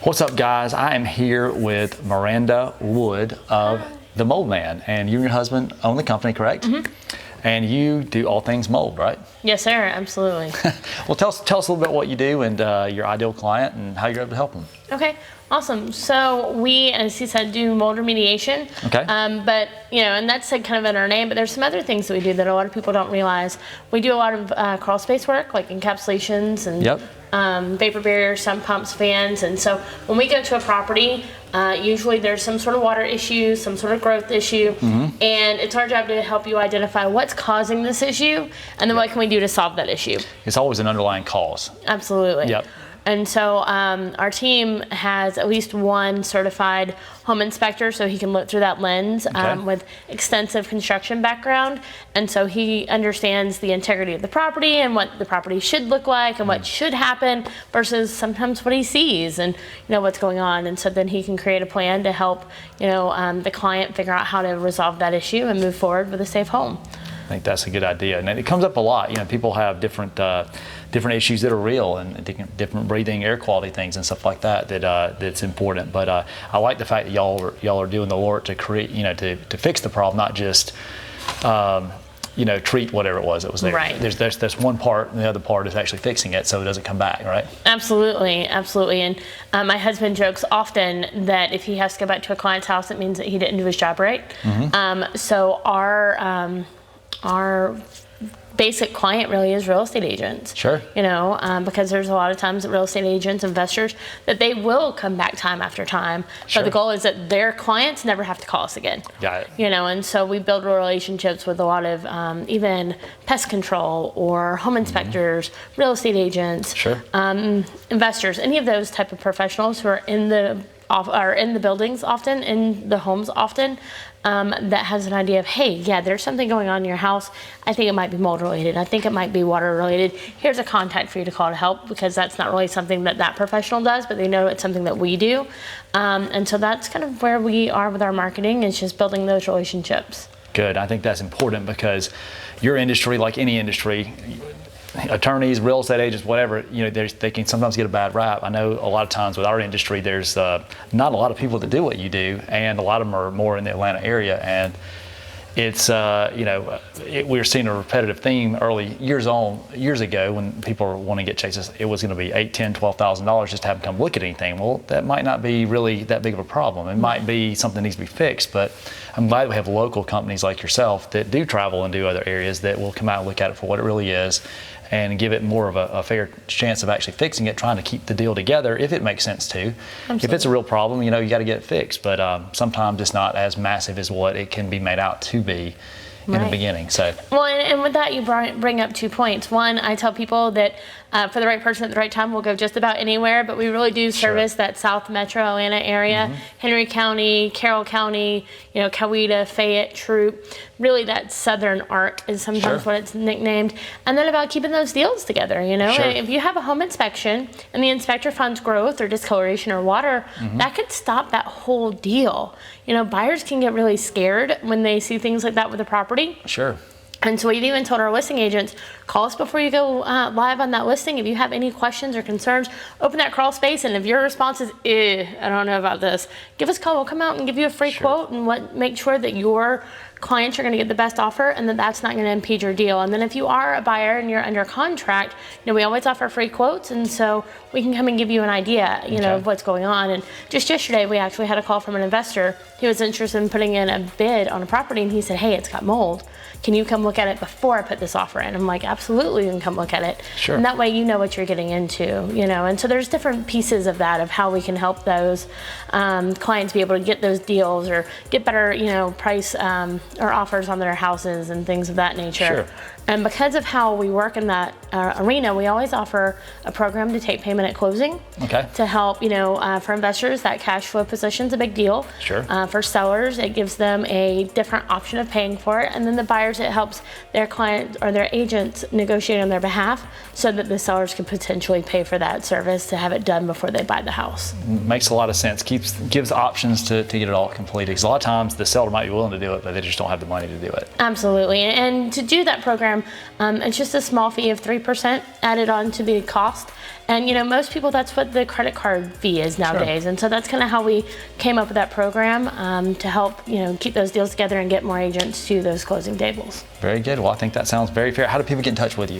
What's up, guys? I am here with Miranda Wood of The Mold Man, and you and your husband own the company, correct? Mm-hmm. And you do all things mold, right? Yes, sir. Absolutely. Well, tell us a little bit what you do and your ideal client and how you're able to help them. Okay, awesome. So we, as he said, do mold remediation. Okay. But, and that's kind of in our name, but there's some other things that we do that a lot of people don't realize. We do a lot of crawl space work, like encapsulations and vapor barriers, sump pumps, fans. And so when we go to a property, usually there's some sort of water issue, some sort of growth issue, and it's our job to help you identify what's causing this issue, and then what can we do to solve that issue. It's always an underlying cause. Absolutely. Yep. And so our team has at least one certified home inspector, so he can look through that lens with extensive construction background. And so he understands the integrity of the property and what the property should look like and what should happen versus sometimes what he sees and what's going on. And so then he can create a plan to help the client figure out how to resolve that issue and move forward with a safe home. I think that's a good idea, and it comes up a lot. People have different issues that are real and different breathing, air quality things and stuff like that. That's important. But I like the fact that y'all are doing the work to create, to fix the problem, not just treat whatever it was that was there. Right. There's one part, and the other part is actually fixing it so it doesn't come back, right? Absolutely. And my husband jokes often that if he has to go back to a client's house, it means that he didn't do his job right. So our basic client really is real estate agents. Sure. Because there's a lot of times that real estate agents, investors, that they will come back time after time. Sure. But the goal is that their clients never have to call us again. Got it. And so we build relationships with a lot of even pest control or home inspectors, real estate agents, sure. Investors, any of those type of professionals who are in the buildings often, in the homes often, that has an idea of, hey, yeah, there's something going on in your house. I think it might be mold related. I think it might be water related. Here's a contact for you to call to help, because that's not really something that professional does, but they know it's something that we do. And so that's kind of where we are with our marketing, is just building those relationships. Good. I think that's important, because your industry, like any industry, attorneys, real estate agents, whatever, they can sometimes get a bad rap. I know a lot of times with our industry, there's not a lot of people that do what you do, and a lot of them are more in the Atlanta area. And it's we're seeing a repetitive theme years ago when people were wanting to get chases. It was going to be $8,000, $10,000, $12,000 just to have them come look at anything. Well, that might not be really that big of a problem. It might be something that needs to be fixed, but I'm glad we have local companies like yourself that do travel and do other areas that will come out and look at it for what it really is, and give it more of a fair chance of actually fixing it, trying to keep the deal together if it makes sense to. Absolutely. If it's a real problem, you got to get it fixed. But sometimes it's not as massive as what it can be made out to be in the beginning. So. Well, and with that, you bring up 2 points. One, I tell people that for the right person at the right time, we'll go just about anywhere, but we really do service that South Metro Atlanta area, Henry County, Carroll County, Coweta, Fayette, Troop. Really, that southern arc is sometimes what it's nicknamed. And then about keeping those deals together, If you have a home inspection and the inspector finds growth or discoloration or water, that could stop that whole deal. Buyers can get really scared when they see things like that with a property. Sure. And so we've even told our listing agents, call us before you go live on that listing. If you have any questions or concerns, open that crawl space, and if your response is, I don't know about this, give us a call. We'll come out and give you a free quote and make sure that your clients are going to get the best offer, and that that's not going to impede your deal. And then if you are a buyer and you're under contract, we always offer free quotes, and so we can come and give you an idea, of what's going on. And just yesterday, we actually had a call from an investor. He was interested in putting in a bid on a property, and he said, hey, it's got mold. Can you come look at it before I put this offer in? I'm like, absolutely, you can come look at it. Sure. And that way you know what you're getting into, And so there's different pieces of that, of how we can help those clients be able to get those deals or get better, price or offers on their houses and things of that nature. Sure. And because of how we work in that arena, we always offer a program to take payment at closing. Okay. To help, for investors, that cash flow position is a big deal. Sure. For sellers, it gives them a different option of paying for it. And then the buyers, it helps their client or their agents negotiate on their behalf so that the sellers can potentially pay for that service to have it done before they buy the house. Makes a lot of sense. Gives options to get it all completed. Because a lot of times the seller might be willing to do it, but they just don't have the money to do it. Absolutely. And to do that program, it's just a small fee of 3% added on to the cost. And most people, that's what the credit card fee is nowadays. Sure. And so that's kind of how we came up with that program to help keep those deals together and get more agents to those closing tables. Very good. Well, I think that sounds very fair. How do people get in touch with you?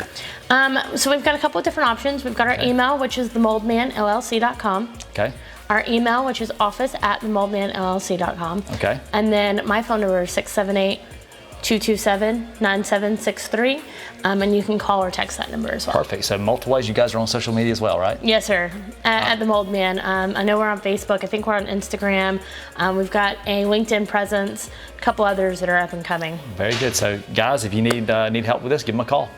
So we've got a couple of different options. We've got our email, which is themoldmanllc.com. Okay. Our email, which is office@themoldmanllc.com. Okay. And then my phone number is 678-227-9763. And you can call or text that number as well. Perfect. So multiple ways. You guys are on social media as well, right? Yes, sir. At The Mold Man. I know we're on Facebook. I think we're on Instagram. We've got a LinkedIn presence, a couple others that are up and coming. Very good. So guys, if you need help with this, give them a call.